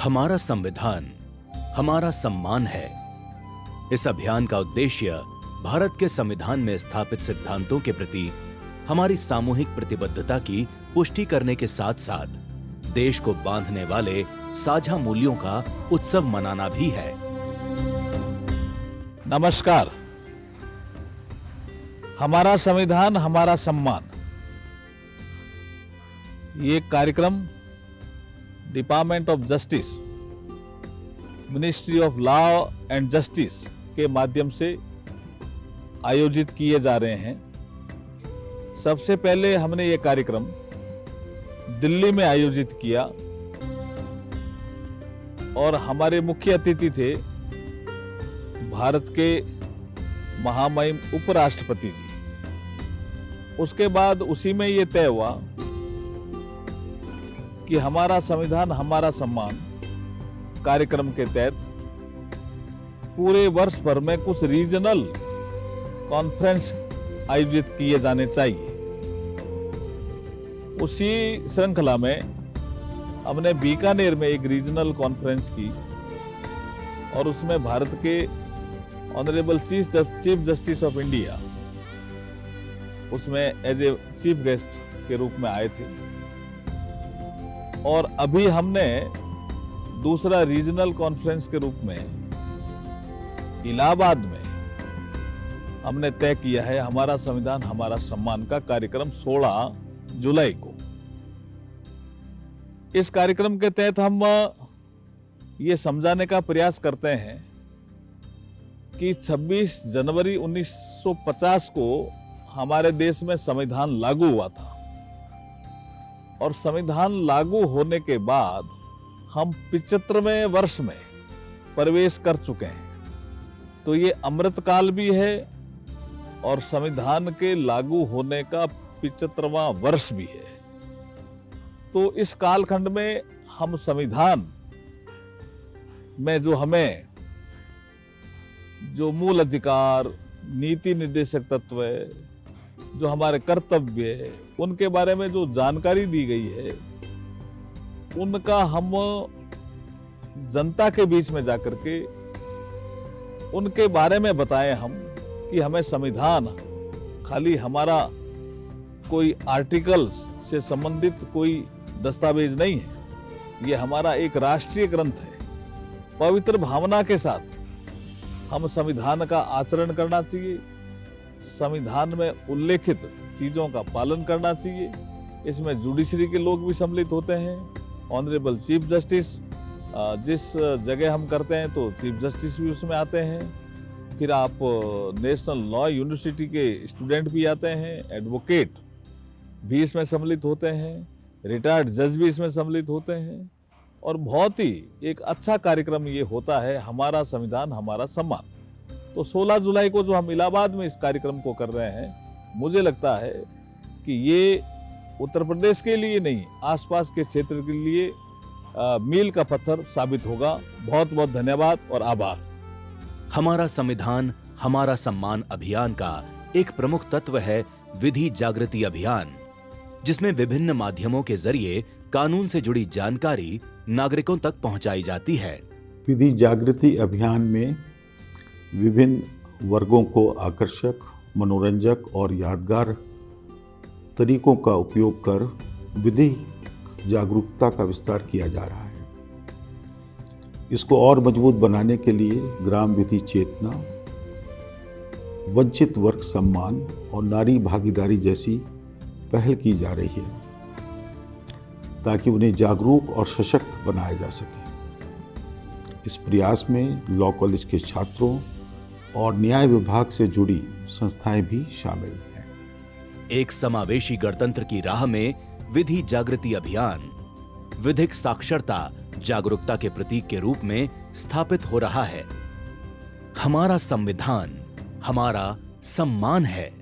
हमारा संविधान हमारा सम्मान है। इस अभियान का उद्देश्य भारत के संविधान में स्थापित सिद्धांतों के प्रति हमारी सामूहिक प्रतिबद्धता की पुष्टि करने के साथ साथ देश को बांधने वाले साझा मूल्यों का उत्सव मनाना भी है। नमस्कार। हमारा संविधान हमारा सम्मान, ये कार्यक्रम department of justice, ministry of law and justice के माध्यम से आयोजित किए जा रहे हैं। सबसे पहले हमने ये कार्यक्रम दिल्ली में आयोजित किया और हमारे मुख्य अतिथि थे भारत के महामहिम उपराष्ट्रपति जी। उसके बाद उसी में ये तय हुआ कि हमारा संविधान हमारा सम्मान कार्यक्रम के तहत पूरे वर्ष भर में कुछ रीजनल कॉन्फ्रेंस आयोजित किए जाने चाहिए। उसी श्रृंखला में हमने बीकानेर में एक रीजनल कॉन्फ्रेंस की और उसमें भारत के honourable chief justice of India उसमें एज ए चीफ गेस्ट के रूप में आए थे। और अभी हमने दूसरा रीजनल कॉन्फ्रेंस के रूप में इलाहाबाद में हमने तय किया है हमारा संविधान हमारा सम्मान का कार्यक्रम 16 जुलाई को। इस कार्यक्रम के तहत हम ये समझाने का प्रयास करते हैं कि 26 जनवरी 1950 को हमारे देश में संविधान लागू हुआ था और संविधान लागू होने के बाद हम 75वें वर्ष में प्रवेश कर चुके हैं। तो ये अमृतकाल भी है और संविधान के लागू होने का 75वां वर्ष भी है। तो इस कालखंड में हम संविधान में जो हमें जो मूल अधिकार, नीति निर्देशक तत्व है, जो हमारे कर्तव्य है, उनके बारे में जो जानकारी दी गई है, उनका हम जनता के बीच में जाकर के उनके बारे में बताएं हम कि हमें संविधान खाली हमारा कोई आर्टिकल्स से संबंधित कोई दस्तावेज नहीं है, ये हमारा एक राष्ट्रीय ग्रंथ है। पवित्र भावना के साथ हम संविधान का आचरण करना चाहिए, संविधान में उल्लेखित चीजों का पालन करना चाहिए। इसमें जुडिशरी के लोग भी सम्मिलित होते हैं, ऑनरेबल चीफ जस्टिस जिस जगह हम करते हैं तो चीफ जस्टिस भी उसमें आते हैं। फिर आप नेशनल लॉ यूनिवर्सिटी के स्टूडेंट भी आते हैं, एडवोकेट भी इसमें सम्मिलित होते हैं, रिटायर्ड जज भी इसमें सम्मिलित होते हैं और बहुत ही एक अच्छा कार्यक्रम ये होता है हमारा संविधान हमारा सम्मान। तो 16 जुलाई को जो हम इलाहाबाद में इस कार्यक्रम को कर रहे हैं, मुझे लगता है कि ये उत्तर प्रदेश के लिए नहीं, आसपास के क्षेत्र के लिए मील का पत्थर साबित होगा। बहुत बहुत धन्यवाद और आभार। हमारा संविधान हमारा सम्मान अभियान का एक प्रमुख तत्व है विधि जागृति अभियान, जिसमें विभिन्न माध्यमों के जरिए कानून से जुड़ी जानकारी नागरिकों तक पहुंचाई जाती है। विधि जागृति अभियान में विभिन्न वर्गों को आकर्षक, मनोरंजक और यादगार तरीकों का उपयोग कर विधि जागरूकता का विस्तार किया जा रहा है। इसको और मजबूत बनाने के लिए ग्राम विधि चेतना, वंचित वर्ग सम्मान और नारी भागीदारी जैसी पहल की जा रही है ताकि उन्हें जागरूक और सशक्त बनाया जा सके। इस प्रयास में लॉ कॉलेज के छात्रों और न्याय विभाग से जुड़ी संस्थाएं भी शामिल हैं। एक समावेशी गणतंत्र की राह में विधि जागृति अभियान विधिक साक्षरता जागरूकता के प्रतीक के रूप में स्थापित हो रहा है। हमारा संविधान हमारा सम्मान है।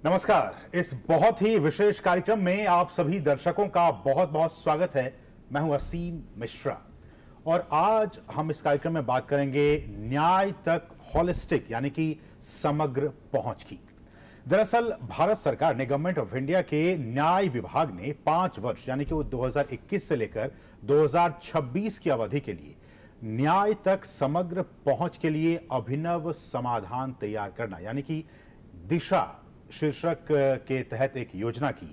नमस्कार। इस बहुत ही विशेष कार्यक्रम में आप सभी दर्शकों का बहुत बहुत स्वागत है। मैं हूं असीम मिश्रा और आज हम इस कार्यक्रम में बात करेंगे न्याय तक हॉलिस्टिक यानी कि समग्र पहुंच की। दरअसल भारत सरकार ने गवर्नमेंट ऑफ इंडिया के न्याय विभाग ने 5 वर्ष यानी कि वो 2021 से लेकर 2026 की अवधि के लिए न्याय तक समग्र पहुंच के लिए अभिनव समाधान तैयार करना यानी कि दिशा शीर्षक के तहत एक योजना की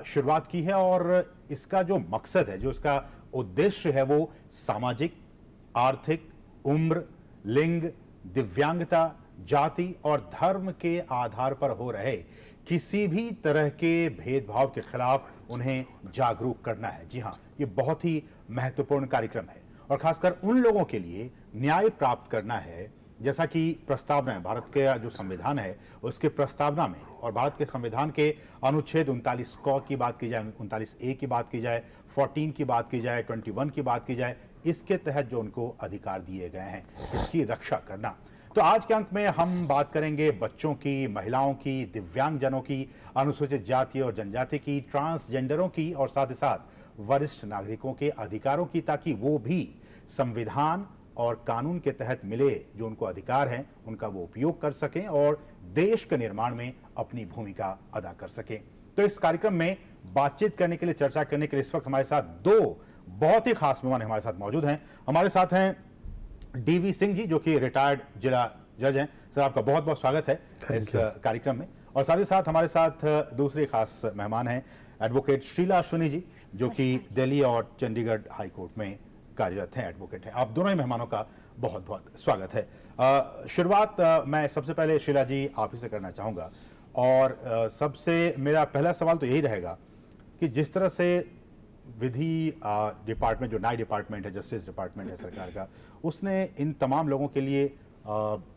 शुरुआत की है। और इसका जो मकसद है, जो इसका उद्देश्य है, वो सामाजिक, आर्थिक, उम्र, लिंग, दिव्यांगता, जाति और धर्म के आधार पर हो रहे किसी भी तरह के भेदभाव के खिलाफ उन्हें जागरूक करना है। जी हाँ, ये बहुत ही महत्वपूर्ण कार्यक्रम है और खासकर उन लोगों के लिए न्याय प्राप्त करना है, जैसा कि प्रस्तावना है भारत के जो संविधान है उसके प्रस्तावना में, और भारत के संविधान के अनुच्छेद 39 क की बात की जाए, 39A की बात की जाए, 14 की बात की जाए, 21 की बात की जाए, इसके तहत जो उनको अधिकार दिए गए हैं इसकी रक्षा करना। तो आज के अंक में हम बात करेंगे बच्चों की, महिलाओं की, दिव्यांगजनों की, अनुसूचित जाति और जनजाति की, ट्रांसजेंडरों की और साथ ही साथ वरिष्ठ नागरिकों के अधिकारों की, ताकि वो भी संविधान और कानून के तहत मिले जो उनको अधिकार हैं उनका वो उपयोग कर सकें और देश के निर्माण में अपनी भूमिका अदा कर सकें। तो इस कार्यक्रम में बातचीत करने के लिए, चर्चा करने के लिए इस वक्त हमारे साथ 2 बहुत ही खास मेहमान हमारे साथ मौजूद हैं। हमारे साथ हैं डीवी सिंह जी, जो कि रिटायर्ड जिला जज हैं। सर, आपका बहुत बहुत स्वागत है इस कार्यक्रम में। और साथ ही साथ हमारे साथ दूसरे खास मेहमान हैं एडवोकेट शीला अश्विनी जी, जो कि दिल्ली और चंडीगढ़ हाई कोर्ट में कार्यरत हैं, एडवोकेट हैं। आप दोनों ही मेहमानों का बहुत बहुत स्वागत है। शुरुआत मैं सबसे पहले शीला जी आप ही से करना चाहूँगा और सबसे मेरा पहला सवाल तो यही रहेगा कि जिस तरह से विधि डिपार्टमेंट, जो न्याय डिपार्टमेंट है, जस्टिस डिपार्टमेंट है सरकार का, उसने इन तमाम लोगों के लिए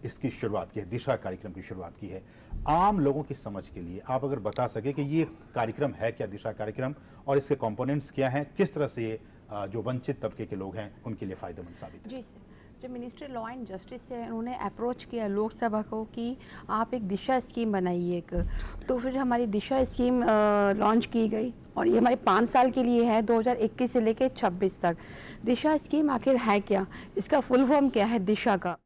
इसकी शुरुआत की है, दिशा कार्यक्रम की शुरुआत की है। आम लोगों की समझ के लिए आप अगर बता सके कि ये कार्यक्रम है क्या, दिशा कार्यक्रम, और इसके कंपोनेंट्स क्या हैं, किस तरह से ये जो वंचित तबके के लोग हैं उनके लिए फायदेमंद साबित है। जी सर, जब मिनिस्ट्री लॉ एंड जस्टिस से उन्होंने अप्रोच किया लोकसभा को कि आप एक दिशा स्कीम बनाइए एक, तो फिर हमारी दिशा स्कीम लॉन्च की गई और ये हमारे 5 साल के लिए है, 2021 से लेकर 26 तक। दिशा स्कीम आखिर है क्या, इसका फुल फॉर्म क्या है दिशा का?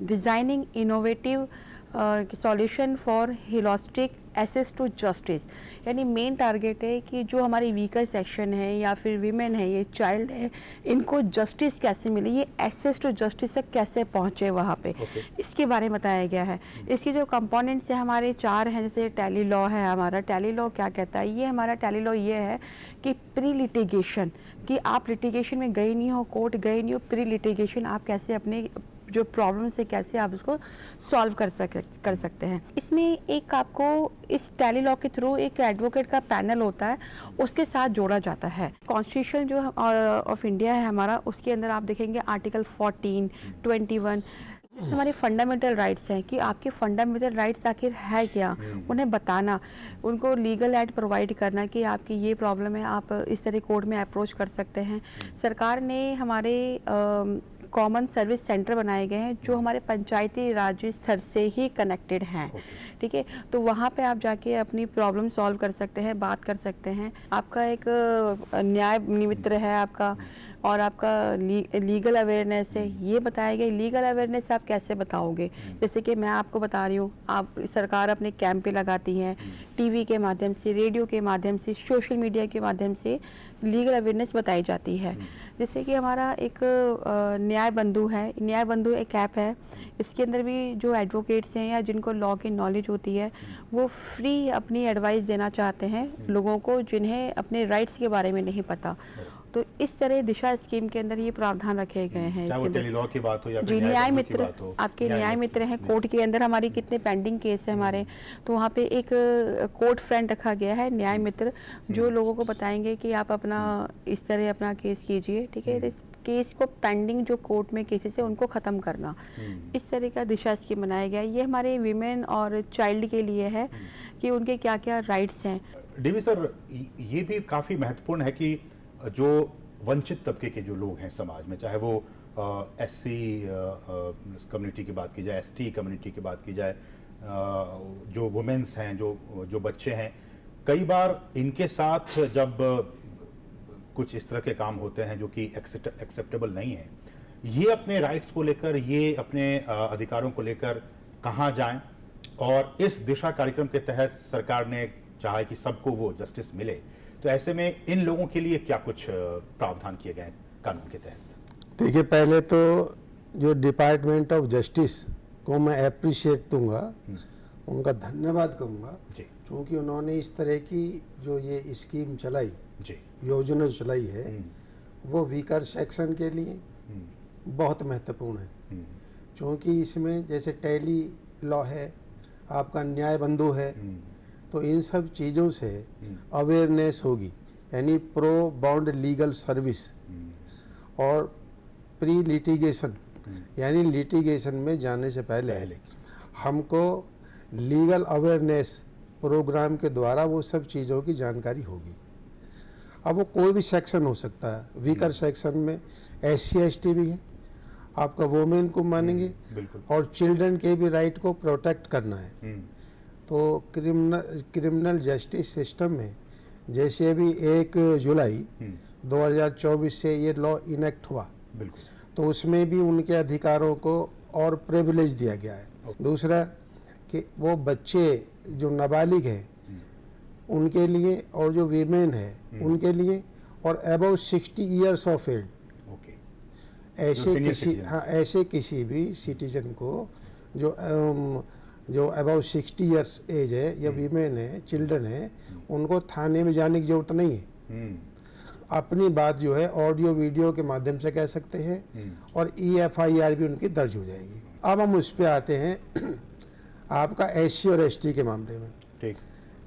Designing innovative solution for holistic access to justice, यानी मेन टारगेट है कि जो हमारे वीकर सेक्शन है या फिर वीमेन है, ये चाइल्ड है, इनको जस्टिस कैसे मिले, ये एक्सेस टू जस्टिस तक कैसे पहुँचे वहाँ पे, इसके बारे में बताया गया है। इसके जो कंपोनेंट्स है हमारे 4 हैं, जैसे टैली लॉ है हमारा। टैली लॉ क्या कहता है? ये हमारा टैली लॉ ये है कि प्री लिटिगेशन, कि आप लिटिगेशन में गए नहीं हो, कोर्ट गए नहीं हो, प्री लिटिगेशन आप कैसे अपने जो प्रॉब्लम से कैसे आप उसको सॉल्व कर सकते हैं। इसमें एक आपको इस टैली लॉ के थ्रू एक एडवोकेट का पैनल होता है, उसके साथ जोड़ा जाता है। कॉन्स्टिट्यूशन जो ऑफ इंडिया है हमारा, उसके अंदर आप देखेंगे आर्टिकल 14, 21 हमारे फंडामेंटल राइट्स हैं कि आपके फंडामेंटल राइट्स आखिर है क्या, उन्हें बताना, उनको लीगल एड प्रोवाइड करना कि आपकी ये प्रॉब्लम है, आप इस तरह कोर्ट में अप्रोच कर सकते हैं। सरकार ने हमारे कॉमन सर्विस सेंटर बनाए गए हैं जो हमारे पंचायती राज स्तर से ही कनेक्टेड हैं, ठीक है। तो वहाँ पे आप जाके अपनी प्रॉब्लम सॉल्व कर सकते हैं, बात कर सकते हैं। आपका एक न्याय मित्र है आपका, और आपका लीगल अवेयरनेस है, ये बताया गया। लीगल अवेयरनेस आप कैसे बताओगे? जैसे कि मैं आपको बता रही हूँ, आप सरकार अपने कैंप पे लगाती हैं, टीवी के माध्यम से, रेडियो के माध्यम से, सोशल मीडिया के माध्यम से लीगल अवेयरनेस बताई जाती है। जैसे कि हमारा एक न्याय बंधु है, न्याय बंधु एक ऐप है, इसके अंदर भी जो एडवोकेट्स हैं या जिनको लॉ की नॉलेज होती है वो फ्री अपनी एडवाइस देना चाहते हैं लोगों को जिन्हें अपने राइट्स के बारे में नहीं पता। तो इस तरह दिशा स्कीम के अंदर ये प्रावधान रखे गए हैं। चाहे वो टेलीलॉ की बात हो या जी, न्याय मित्र, आपके न्याय मित्र हैं कोर्ट के अंदर। हमारी कितने पेंडिंग केस है हमारे, तो वहाँ पे एक कोर्ट फ्रेंड रखा गया है, न्याय मित्र, जो लोगों को बताएंगे कि आप अपना इस तरह अपना केस कीजिए, ठीक है। केस को पेंडिंग जो कोर्ट में केसेस है उनको ख़त्म करना, इस तरह का दिशा स्कीम बनाया गया है। ये हमारे वीमेन और चाइल्ड के लिए है कि उनके क्या क्या राइट्स हैं। डीवी सर, ये भी काफ़ी महत्वपूर्ण है कि जो वंचित तबके के जो लोग हैं समाज में, चाहे वो एससी कम्युनिटी की बात की जाए, एसटी कम्युनिटी की बात की जाए, जो वुमेन्स हैं, जो बच्चे हैं, कई बार इनके साथ जब कुछ इस तरह के काम होते हैं जो कि एक्सेप्टेबल नहीं है, ये अपने राइट्स को लेकर, ये अपने अधिकारों को लेकर कहाँ जाएं? और इस दिशा कार्यक्रम के तहत सरकार ने चाहा कि सबको वो जस्टिस मिले, तो ऐसे में इन लोगों के लिए क्या कुछ प्रावधान किए गए हैं कानून के तहत? देखिए, पहले तो जो डिपार्टमेंट ऑफ जस्टिस को मैं अप्रिशिएट दूंगा, उनका धन्यवाद कहूँगा, जी क्योंकि उन्होंने इस तरह की जो ये स्कीम चलाई, जी योजना चलाई है, वो वीकर सेक्शन के लिए बहुत महत्वपूर्ण है। क्योंकि इसमें जैसे टैली लॉ है, आपका न्याय बंधु है, तो इन सब चीज़ों से अवेयरनेस होगी, यानी प्रो बॉन्ड लीगल सर्विस और प्री लिटिगेशन, यानी लिटिगेशन में जाने से पहले हमको लीगल अवेयरनेस प्रोग्राम के द्वारा वो सब चीज़ों की जानकारी होगी। अब वो कोई भी सेक्शन हो सकता है, वीकर सेक्शन में SC/ST भी है, आपका वोमेन को मानेंगे, बिल्कुल, और चिल्ड्रन के भी राइट को प्रोटेक्ट करना है। तो क्रिमिनल जस्टिस सिस्टम में जैसे अभी 1 जुलाई 2024 से ये लॉ इनेक्ट हुआ, बिल्कुल, तो उसमें भी उनके अधिकारों को और प्रिविलेज दिया गया है। दूसरा कि वो बच्चे जो नाबालिग हैं उनके लिए, और जो वीमेन है उनके लिए, और above 60 years of age, okay, ऐसे senior किसी citizens। ऐसे किसी भी सिटीजन को जो अबाउ 60 ईयर्स एज है या वीमेन है, चिल्ड्रन है, उनको थाने में जाने की जरूरत नहीं है। अपनी बात जो है ऑडियो वीडियो के माध्यम से कह सकते हैं, और EFIR भी उनकी दर्ज हो जाएगी। अब हम उस पर आते हैं आपका SC और ST के मामले में। ठीक,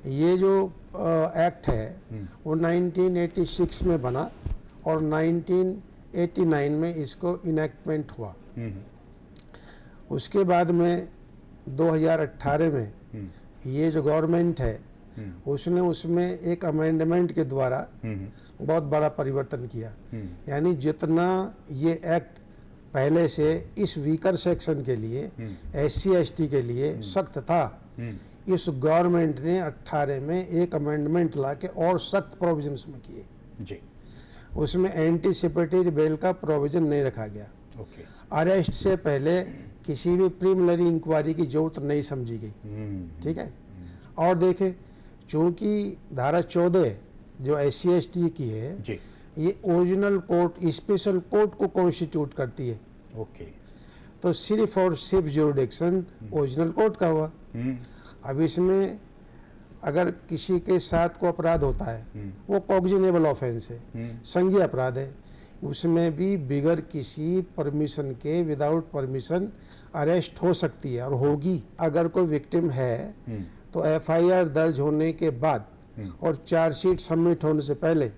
ये जो एक्ट है वो 1986 में बना और 1989 में इसको इनेक्टमेंट हुआ। उसके बाद में 2018 में ये जो गवर्नमेंट है उसने उसमें एक अमेंडमेंट के द्वारा बहुत बड़ा परिवर्तन किया। यानी जितना ये एक्ट पहले से इस वीकर सेक्शन के लिए, SC/ST के लिए सख्त था, इस गवर्नमेंट ने 18 में एक अमेंडमेंट ला के और सख्त प्रोविजंस में किए जी, उसमें एंटीसिपेटरी बेल का प्रोविजन नहीं रखा गया। ओके, अरेस्ट से पहले किसी भी प्रीलिमिनरी इंक्वायरी की जरूरत नहीं समझी गई। ठीक है। और देखें, चूंकि धारा 14 जो SC/ST की है, जी, ये ओरिजिनल कोर्ट, स्पेशल कोर्ट को कॉन्स्टिट्यूट करती है, ओके, तो सिर्फ और सिर्फ ज्यूरिडिक्शन ओरिजिनल कोर्ट का हुआ। अब इसमें अगर किसी के साथ को अपराध होता है, वो कॉग्निजेबल ऑफेंस है, संज्ञेय अपराध है, उसमें भी बिगर किसी परमिशन के, विदाउट परमिशन अरेस्ट हो सकती है और होगी। अगर कोई विक्टिम है तो FIR दर्ज होने के बाद और चार्जशीट सबमिट होने से पहले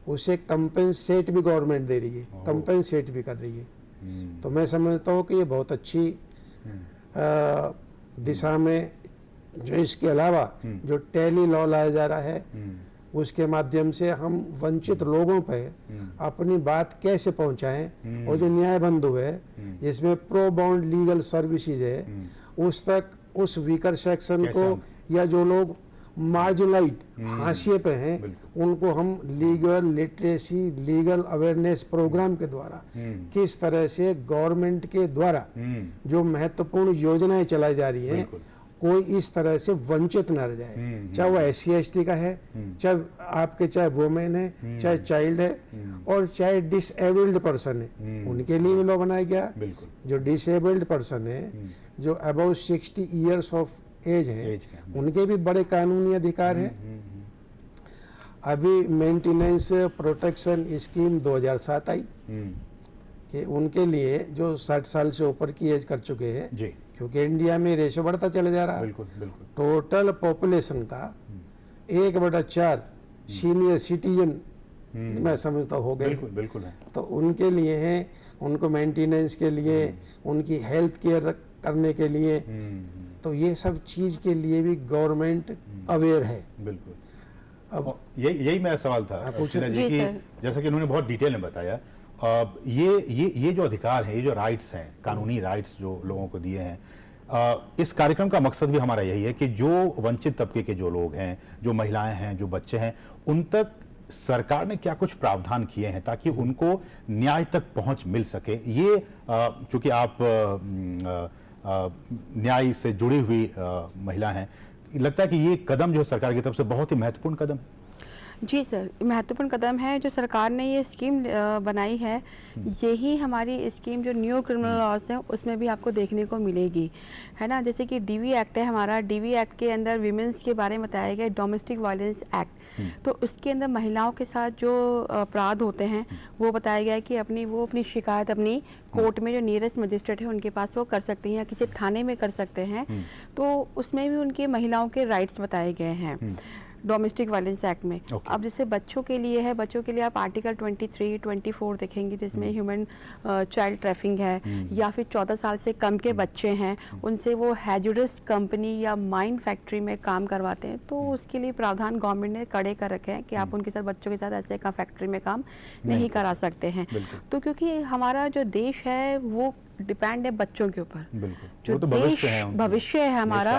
उसे कंपेंसेट भी गवर्नमेंट दे रही है, कंपेंसेट भी कर रही है। तो मैं समझता हूँ कि ये बहुत अच्छी दिशा में, जो इसके अलावा जो टेली लॉ लाया जा रहा है उसके माध्यम से हम वंचित लोगों पे अपनी बात कैसे पहुंचाएं, और जो न्याय बंधु है जिसमें प्रो बॉन्ड लीगल सर्विसेज है, उस तक, उस वीकर सेक्शन को, या जो लोग मार्जिनलाइज हाशिए पे हैं, उनको हम legal literacy, legal awareness program के द्वारा किस तरह से गवर्नमेंट के द्वारा जो महत्वपूर्ण योजनाएं चलाई जा रही हैं, कोई इस तरह से वंचित न रह जाए, चाहे वो SC/ST का है, चाहे वुमेन है, चाहे चाइल्ड है, और चाहे डिसेबल्ड पर्सन है, उनके लिए भी लॉ बनाया गया। जो डिसेबल्ड पर्सन है, जो अबाउ 60 ईयर्स ऑफ एज है, उनके भी बड़े कानूनी अधिकार हैं। अभी मेंटेनेंस प्रोटेक्शन स्कीम 2007 आई कि उनके लिए जो 60 साल से ऊपर की एज कर चुके हैं, क्योंकि इंडिया में रेशो बढ़ता चला जा रहा है, टोटल पॉपुलेशन का 1/4 सीनियर सिटीजन मैं समझता हो गए। बिल्कुल है। तो उनके लिए है, उनको मेंटेनेंस के लिए, उनकी हेल्थ केयर करने के लिए, तो ये सब चीज के लिए भी गवर्नमेंट अवेयर है। बिल्कुल। अब यही मेरा सवाल था शीला जी की, जैसा कि उन्होंने बहुत डिटेल में बताया, ये जो अधिकार है, ये जो राइट्स हैं, कानूनी राइट्स जो लोगों को दिए हैं, इस कार्यक्रम का मकसद भी हमारा यही है कि जो वंचित तबके के जो लोग हैं, जो महिलाएं हैं, जो बच्चे हैं, उन तक सरकार ने क्या कुछ प्रावधान किए हैं ताकि उनको न्याय तक पहुंच मिल सके। ये चूंकि आप न्याय से जुड़ी हुई महिला हैं, लगता है कि ये कदम जो है सरकार की तरफ से बहुत ही महत्वपूर्ण कदम है। जी सर, महत्वपूर्ण कदम है जो सरकार ने ये स्कीम बनाई है। यही हमारी स्कीम जो न्यू क्रिमिनल लॉज है उसमें भी आपको देखने को मिलेगी, है ना। जैसे कि डीवी एक्ट है हमारा, डीवी एक्ट के अंदर विमेंस के बारे में बताया गया, डोमेस्टिक वायलेंस एक्ट। तो उसके अंदर महिलाओं के साथ जो अपराध होते हैं वो बताया गया है कि अपनी शिकायत अपनी कोर्ट में जो नियरेस्ट मजिस्ट्रेट है उनके पास वो कर सकती हैं या किसी थाने में कर सकते हैं। तो उसमें भी उनके महिलाओं के राइट्स बताए गए हैं डोमेस्टिक वायलेंस एक्ट में। अब जैसे बच्चों के लिए है, बच्चों के लिए आप आर्टिकल 23, 24 देखेंगे जिसमें ह्यूमन चाइल्ड ट्रैफिकिंग है, या फिर 14 साल से कम के बच्चे हैं उनसे वो हैजर्डस कंपनी या माइन फैक्ट्री में काम करवाते हैं। तो उसके लिए प्रावधान गवर्नमेंट ने कड़े कर रखे हैं कि आप उनके साथ, बच्चों के साथ ऐसे का फैक्ट्री में काम नहीं करा सकते हैं। तो क्योंकि हमारा जो देश है वो डिपेंड है बच्चों के ऊपर। जो तो देश भविष्य है हमारा,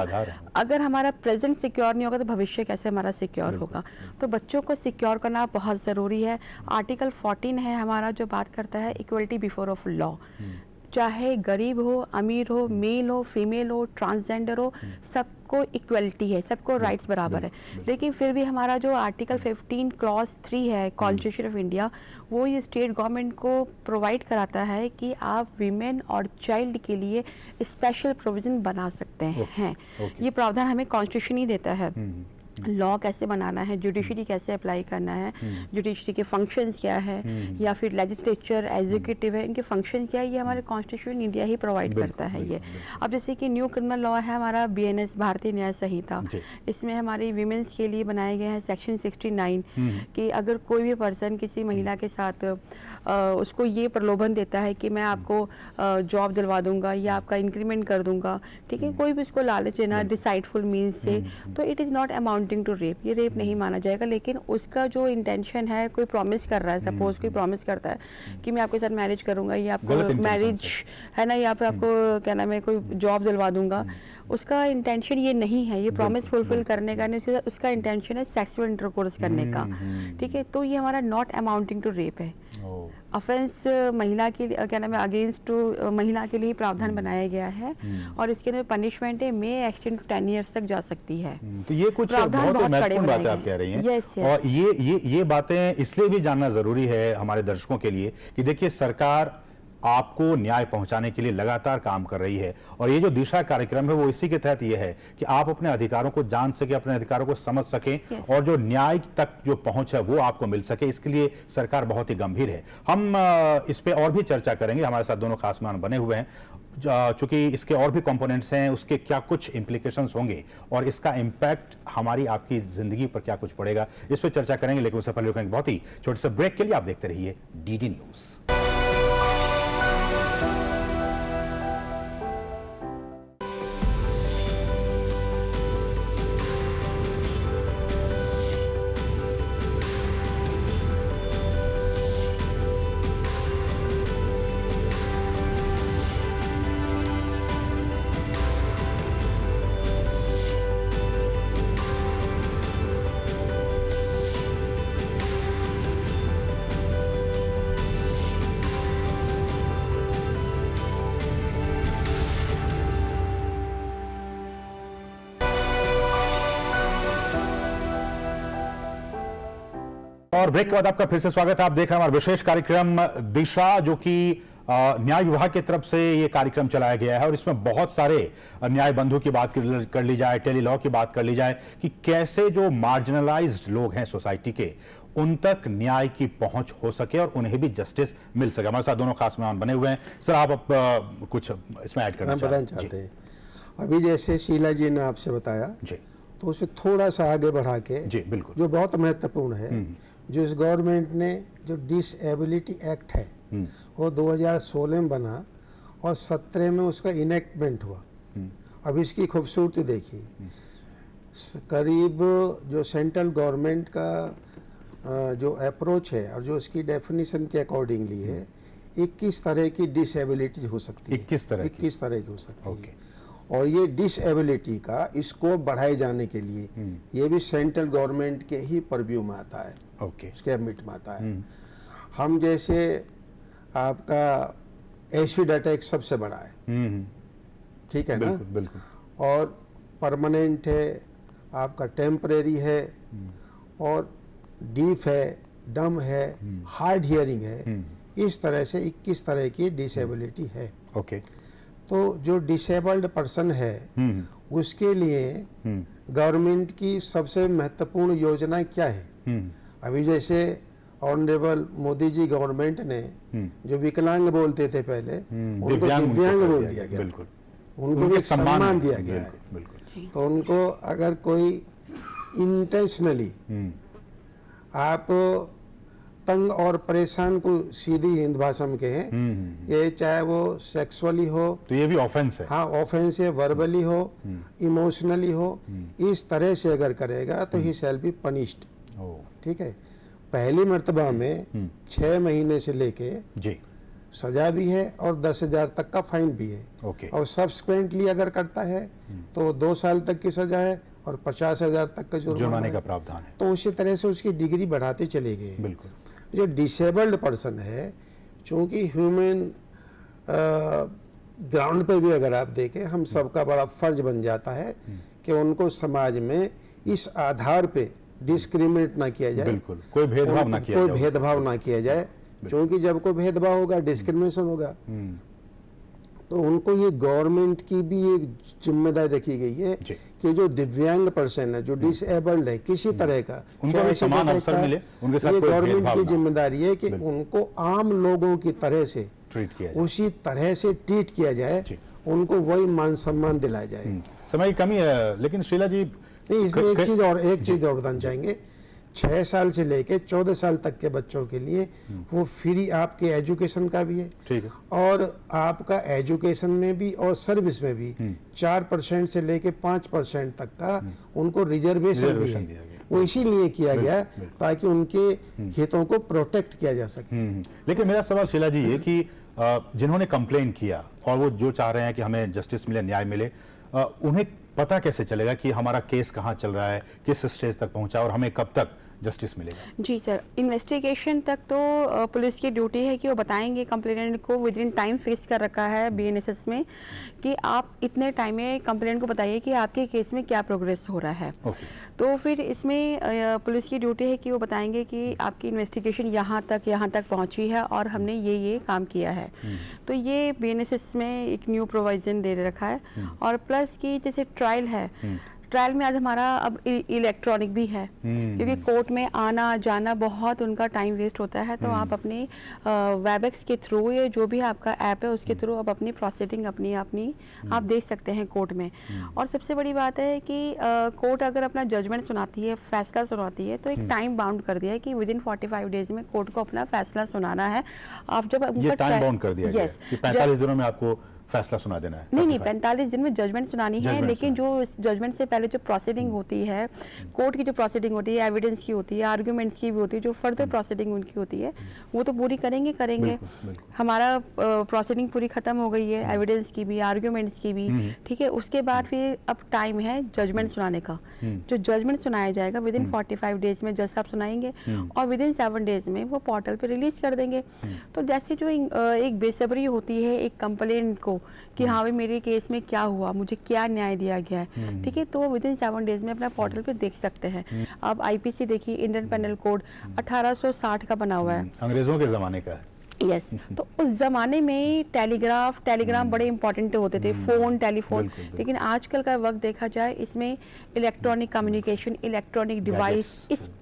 अगर हमारा प्रेजेंट सिक्योर नहीं होगा तो भविष्य कैसे हमारा सिक्योर होगा। तो बच्चों को सिक्योर करना बहुत ज़रूरी है। आर्टिकल 14 है हमारा जो बात करता है इक्वलिटी बिफोर ऑफ लॉ। चाहे गरीब हो, अमीर हो, मेल हो, फीमेल हो, ट्रांसजेंडर हो, सबको इक्वलिटी है, सबको राइट्स बराबर है। लेकिन फिर भी हमारा जो आर्टिकल 15 क्लॉज 3 है कॉन्स्टिट्यूशन ऑफ इंडिया, वो ये स्टेट गवर्नमेंट को प्रोवाइड कराता है कि आप विमेन और चाइल्ड के लिए स्पेशल प्रोविजन बना सकते हैं। ये प्रावधान हमें कॉन्स्टिट्यूशन ही देता है। लॉ कैसे बनाना है, जुडिशरी कैसे अप्लाई करना है, जुडिशरी के फंक्शंस क्या है, या फिर लेजिस्लेचर, एग्जीक्यूटिव है, इनके फंक्शन क्या है, ये हमारे कॉन्स्टिट्यूशन इंडिया ही प्रोवाइड करता है ये। अब जैसे कि न्यू क्रिमिनल लॉ है हमारा BNS भारतीय न्याय संहिता, इसमें हमारी वीमेंस के लिए बनाए गए हैं सेक्शन 69 कि अगर कोई भी पर्सन किसी महिला के साथ उसको ये प्रलोभन देता है कि मैं आपको जॉब दिलवा दूंगा या आपका इंक्रीमेंट कर दूंगा, ठीक है, कोई भी उसको लालच देना डिसाइडफुल मीन्स से, तो it is not amounting to rape, ये रेप नहीं माना जाएगा। लेकिन उसका जो इंटेंशन है, कोई प्रॉमिस कर रहा है, सपोज कोई प्रॉमिस करता है कि मैं आपके साथ मैरिज करूंगा या आपको मैरिज है ना, या फिर आपको क्या नाम है कोई जॉब दिलवा दूंगा, उसका इंटेंशन ये नहीं है, ये प्रॉमिस फुलफिल करने का नहीं, उसका इंटेंशन है सेक्सुअल इंटरकोर्स करने का, ठीक है। तो ये हमारा नॉट अमाउंटिंग टू रेप है। ऑफेंस महिला के क्या नाम है अगेंस्ट टू महिला के लिए प्रावधान बनाया गया है और इसके अंदर पनिशमेंट है मे एक्सटेंड टू 10 इयर्स तक जा सकती है। तो ये कुछ बहुत महत्वपूर्ण बातें आप कह रही हैं। और ये बातें इसलिए भी जानना जरूरी है हमारे दर्शकों के लिए कि देखिए सरकार आपको न्याय पहुंचाने के लिए लगातार काम कर रही है और ये जो दिशा कार्यक्रम है वो इसी के तहत ये है कि आप अपने अधिकारों को जान सके, अपने अधिकारों को समझ सकें और जो न्याय तक जो पहुंच है वो आपको मिल सके। इसके लिए सरकार बहुत ही गंभीर है। हम इस पे और भी चर्चा करेंगे। हमारे साथ दोनों खास मेहमान बने हुए हैं, चूंकि इसके और भी कंपोनेंट्स हैं, उसके क्या कुछ इंप्लीकेशंस होंगे और इसका इंपैक्ट हमारी आपकी जिंदगी पर क्या कुछ पड़ेगा, इस पर चर्चा करेंगे। लेकिन उससे पहले रुकेंगे बहुत ही छोटे से ब्रेक के लिए। आप देखते रहिए DD न्यूज। और ब्रेक के बाद आपका फिर से स्वागत है। आप देख रहे हैं हमारा विशेष कार्यक्रम दिशा, जो कि न्याय विभाग की तरफ से ये कार्यक्रम चलाया गया है और इसमें बहुत सारे न्याय बंधु की बात कर ली जाए, टेली लॉ की बात कर ली जाए कि कैसे जो मार्जिनलाइज्ड लोग हैं सोसाइटी के, उन तक न्याय की पहुंच हो सके और उन्हें भी जस्टिस मिल सके। हमारे साथ दोनों खास मेहमान बने हुए हैं। सर, आप कुछ इसमें ऐड करना चाहते हैं? अभी जैसे शीला जी ने आपसे बताया जी, तो उसे थोड़ा सा आगे बढ़ा के जी बिल्कुल, जो बहुत महत्वपूर्ण है, जो इस गवर्नमेंट ने जो डिसेबिलिटी एक्ट है वो 2016 में बना और 17 में उसका इनेक्टमेंट हुआ। अब इसकी खूबसूरती देखिए, करीब जो सेंट्रल गवर्नमेंट का जो अप्रोच है और जो उसकी डेफिनेशन के अकॉर्डिंगली है, 21 तरह की डिसेबिलिटी हो सकती है। 21 तरह की हो सकती है। और ये डिसेबिलिटी का स्कोप बढ़ाए जाने के लिए ये भी सेंट्रल गवर्नमेंट के ही परव्यू में आता है, ओके। उसके एम्बिट में आता है। हम जैसे आपका एसिड अटैक सबसे बड़ा है, ठीक है ना, बिल्कुल बिल्कुल। और परमानेंट है, आपका टेम्परेरी है, और डीफ है, डम है, हार्ड हियरिंग है। इस तरह से 21 तरह की डिसेबिलिटी है। ओके। तो जो डिसेबल्ड पर्सन है उसके लिए गवर्नमेंट की सबसे महत्वपूर्ण योजना क्या है? अभी जैसे ऑनरेबल मोदी जी गवर्नमेंट ने जो विकलांग बोलते थे पहले उनको दिव्यांग बोल दिया गया, बिल्कुल। उनको भी सम्मान दिया गया है। बिल्कुल। तो उनको अगर कोई इंटेंशनली आप तंग और परेशान को सीधी हिंद भाषा में कहें, ये चाहे वो सेक्सुअली हो, तो ये भी ऑफेंस है। हाँ ऑफेंस है, वर्बली हो, इमोशनली हो, इस तरह से अगर करेगा तो ही शैल बी पनिश्ड। ठीक है, पहली मर्तबा में 6 महीने से लेके जी सजा भी है और 10,000 तक का फाइन भी है। ओके। और सब्सिक्वेंटली अगर करता है तो 2 साल तक की सजा है और 50,000 तक का जुर्माने का है। प्रावधान है। तो उसी तरह से उसकी डिग्री बढ़ाते चले गए। बिल्कुल। जो डिसेबल्ड पर्सन है, चूंकि ह्यूमन ग्राउंड पे भी अगर आप देखें, हम सबका बड़ा फर्ज बन जाता है कि उनको समाज में इस आधार पे डिस्क्रिमिनेट ना किया जाए, बिल्कुल, कोई भेदभाव ना किया कोई जाए। भेदभाव ना किया जाए, क्योंकि जब कोई भेदभाव होगा डिस्क्रिमिनेशन होगा। तो उनको ये गवर्नमेंट की भी एक जिम्मेदारी रखी गई है जी। कि जो दिव्यांग पर्सन है, जो डिसेबल्ड है किसी तरह का, उनको चाहे भी समान ऐसे अवसर का, मिले, उनके साथ ये कोई गवर्नमेंट भेदभाव की ना। जिम्मेदारी है कि उनको आम लोगों की तरह से ट्रीट किया जाए। उसी तरह से ट्रीट किया जाए, जी। उनको वही मान सम्मान दिलाया जाए। समय की कमी है, लेकिन शीला जी नहीं, इसमें एक चीज और बताना चाहेंगे, 6 साल से लेके 14 साल तक के बच्चों के लिए वो फ्री आपके एजुकेशन का भी है, ठीक है, और आपका एजुकेशन में भी और सर्विस में भी 4% से लेके 5% तक का उनको रिजर्वेशन भी रिजर्वेशन है। दिया गया। वो इसीलिए किया गया ताकि उनके हितों को प्रोटेक्ट किया जा सके। लेकिन मेरा सवाल शीला जी ये कि जिन्होंने कंप्लेन किया और वो जो चाह रहे हैं कि हमें जस्टिस मिले, न्याय मिले, उन्हें पता कैसे चलेगा कि हमारा केस कहाँ चल रहा है, किस स्टेज तक पहुंचा और हमें कब तक जस्टिस मिलेगा? जी सर, इन्वेस्टिगेशन तक तो पुलिस की ड्यूटी है कि वो बताएंगे कंप्लेनेंट को, विद इन टाइम फिक्स कर रखा है बीएनएसएस में कि आप इतने टाइम में कंप्लेनेंट को बताइए कि आपके केस में क्या प्रोग्रेस हो रहा है। तो फिर इसमें पुलिस की ड्यूटी है कि वो बताएंगे कि आपकी इन्वेस्टिगेशन यहाँ तक पहुँची है और हमने ये काम किया है। तो ये बीएनएसएस में एक न्यू प्रोविजन दे रखा है। और प्लस की जैसे ट्रायल है, ट्रायल में आज हमारा अब इलेक्ट्रॉनिक भी है, क्योंकि कोर्ट में आना जाना बहुत उनका टाइम वेस्ट होता है। तो आप अपने वेबएक्स के थ्रू, ये जो भी आपका ऐप है उसके थ्रू आप अपनी प्रोसीडिंग अपनी आप देख सकते हैं कोर्ट में। और सबसे बड़ी बात है कि कोर्ट अगर अपना जजमेंट सुनाती है, फैसला सुनाती है, तो एक टाइम बाउंड कर दिया है कि विद इन 45 डेज में कोर्ट को अपना फैसला सुनाना है। आप जब ये टाइम बाउंड कर दिया गया है कि 45 दिनों में आपको फैसला सुना देना है। नहीं, 45 दिन में जजमेंट सुनानी है, लेकिन जो जजमेंट से पहले जो प्रोसीडिंग होती है, कोर्ट की जो प्रोसीडिंग होती है, एविडेंस की होती है, आर्गुमेंट्स की भी होती है, जो फर्दर प्रोसीडिंग उनकी होती है, वो तो पूरी करेंगे। हमारा प्रोसीडिंग पूरी खत्म हो गई है, एविडेंस की भी, आर्गुमेंट्स की भी, ठीक है। उसके बाद फिर अब टाइम है जजमेंट सुनाने का। जो जजमेंट सुनाया जाएगा विद इन 45 डेज में जज साहब सुनाएंगे और विद इन 7 डेज में वो पोर्टल पे रिलीज कर देंगे। तो जैसे जो एक बेसब्री होती है एक कंप्लेंट को कि हाँ भाई मेरे केस में क्या हुआ, मुझे क्या न्याय दिया गया है, ठीक है, तो वो विद इन 7 डेज में अपना पोर्टल पे देख सकते हैं। अब आईपीसी देखिए, इंडियन पेनल कोड 1860 का बना हुआ है, अंग्रेजों के जमाने का है। यस। तो उस जमाने में टेलीग्राम बड़े इंपॉर्टेंट होते थे, फोन, टेलीफोन। लेकिन आजकल का वक्त देखा जाए, इसमें इलेक्ट्रॉनिक कम्युनिकेशन, इलेक्ट्रॉनिक डिवाइस, इसको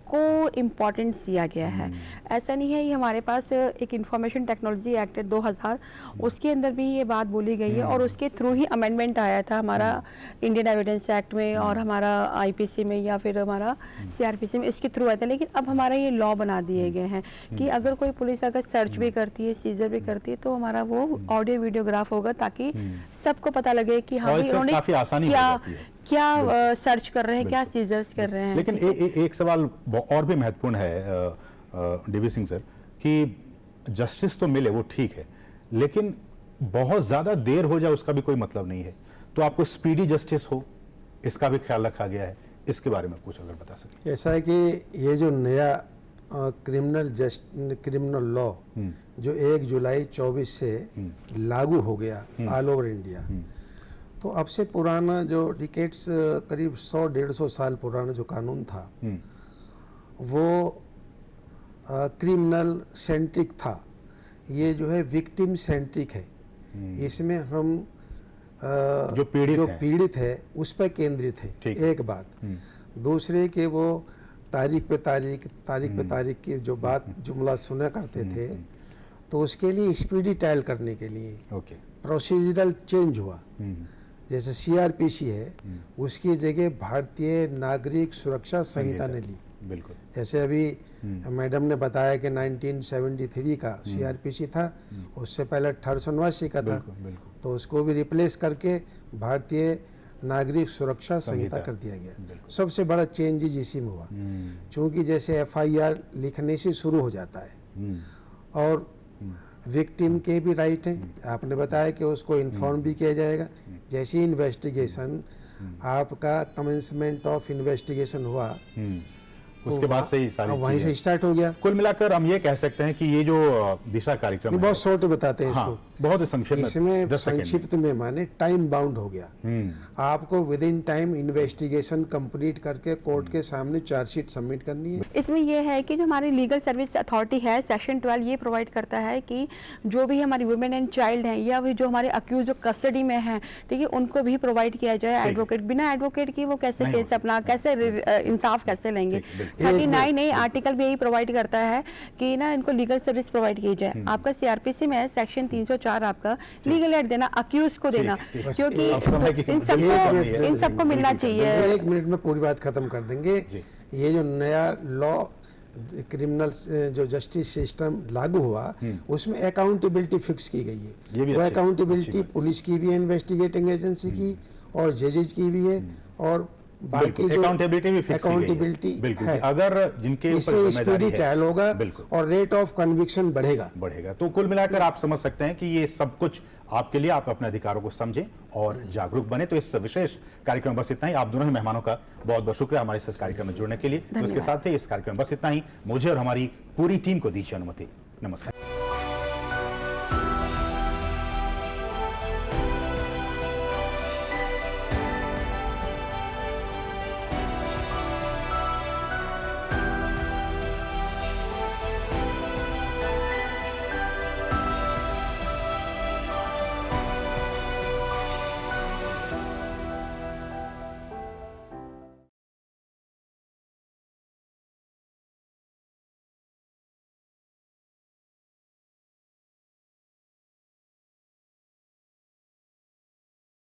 इम्पोर्टेंस दिया गया है। ऐसा नहीं है, ये हमारे पास एक इंफॉर्मेशन टेक्नोलॉजी एक्ट 2000, उसके अंदर भी ये बात बोली गई है और उसके थ्रू ही अमेंडमेंट आया था हमारा इंडियन एविडेंस एक्ट में और हमारा आईपीसी में या फिर हमारा सीआरपीसी में, इसके थ्रू आया था। लेकिन अब हमारा ये लॉ बना दिए गए हैं कि अगर कोई पुलिस अगर सर्च भी करती है, सीजर भी करती है, तो हमारा वो ऑडियो वीडियोग्राफ होगा ताकि सबको पता लगे कि हाँ उन्होंने क्या सर्च कर रहे हैं, क्या सीजर्स कर रहे हैं। लेकिन एक सवाल और भी महत्वपूर्ण है डीवी सिंह सर, कि जस्टिस तो मिले वो ठीक है, लेकिन बहुत ज्यादा देर हो जाए उसका भी कोई मतलब नहीं है। तो आपको स्पीडी जस्टिस हो, इसका भी ख्याल रखा गया है। इसके बारे में कुछ अगर बता सकें। ऐसा है कि ये जो नया क्रिमिनल लॉ जो 1 जुलाई 24 से लागू हो गया ऑल ओवर इंडिया, तो अब से पुराना जो डिकेट्स करीब 100-150 साल पुराना जो कानून था वो क्रिमिनल सेंट्रिक था। ये जो है विक्टिम सेंट्रिक है। इसमें हम जो पीड़ित है उस पर केंद्रित है, एक बात। दूसरे के वो तारीख पे तारीख की जो बात जुमला सुना करते थे, तो उसके लिए स्पीडी ट्रायल करने के लिए प्रोसीजरल चेंज हुआ। जैसे सीआरपीसी है, उसकी जगह भारतीय नागरिक सुरक्षा संहिता ने ली। बिल्कुल। जैसे अभी मैडम ने बताया कि 1973 का सीआरपीसी था, उससे पहले 1889 का था, तो उसको भी रिप्लेस करके भारतीय नागरिक सुरक्षा संहिता कर दिया गया। सबसे बड़ा चेंजेज इसी में हुआ, क्योंकि जैसे एफआईआर लिखने से शुरू हो जाता है और विक्टिम के भी राइट हैं। आपने बताया कि उसको इन्फॉर्म भी किया जाएगा। जैसे ही इन्वेस्टिगेशन आपका कमेंसमेंट ऑफ इन्वेस्टिगेशन हुआ, उसके बाद से ही सारी वहीं से स्टार्ट हो गया। कुल मिलाकर हम ये कह सकते हैं कि ये जो दिशा कार्यक्रम बहुत शॉर्ट बताते हैं इसको, बहुत ही संक्षिप्त में, इसमें संक्षिप्त में माने टाइम बाउंड हो गया। आपको with in time investigation complete करके कोर्ट के सामने चार्जशीट सबमिट करनी है। इसमें यह है कि जो हमारी लीगल सर्विस अथॉरिटी है, सेक्शन 12 ये प्रोवाइड करता है कि जो भी हमारी वुमेन एंड चाइल्ड हैं या भी जो हमारे अक्यूज जो कस्टडी में हैं, ठीक है, उनको भी प्रोवाइड किया जाए एडवोकेट। बिना एडवोकेट की वो कैसे केस अपना कैसे इंसाफ कैसे लेंगे। 39A आर्टिकल भी यही प्रोवाइड करता है कि ना इनको लीगल सर्विस प्रोवाइड की जाए। आपका सीआरपीसी में है सेक्शन 304 आपका लीगल एड देना, अक्यूज को देना, क्योंकि इन सबको मिलना चाहिए। 1 मिनट में पूरी बात खत्म कर देंगे। ये जो नया लॉ क्रिमिनल जो जस्टिस सिस्टम लागू हुआ, उसमें अकाउंटेबिलिटी फिक्स की गई है। वो अकाउंटेबिलिटी पुलिस की भी है, इन्वेस्टिगेटिंग एजेंसी की और जजेज की भी है, और बाकी जो अकाउंटेबिलिटी भी फिक्स अकाउंटेबिलिटी है। अगर जिनके ऊपर इससे स्पीडी ट्रायल होगा और रेट ऑफ कन्विक्शन बढ़ेगा। तो कुल मिलाकर आप समझ सकते हैं कि ये सब कुछ आपके लिए, आप अपने अधिकारों को समझें और जागरूक बने। तो इस विशेष कार्यक्रम में बस इतना ही। आप दोनों ही मेहमानों का बहुत बहुत शुक्रिया हमारे इस कार्यक्रम में जुड़ने के लिए। तो इसके साथ ही इस कार्यक्रम में बस इतना ही। मुझे और हमारी पूरी टीम को दीजिए अनुमति। नमस्कार।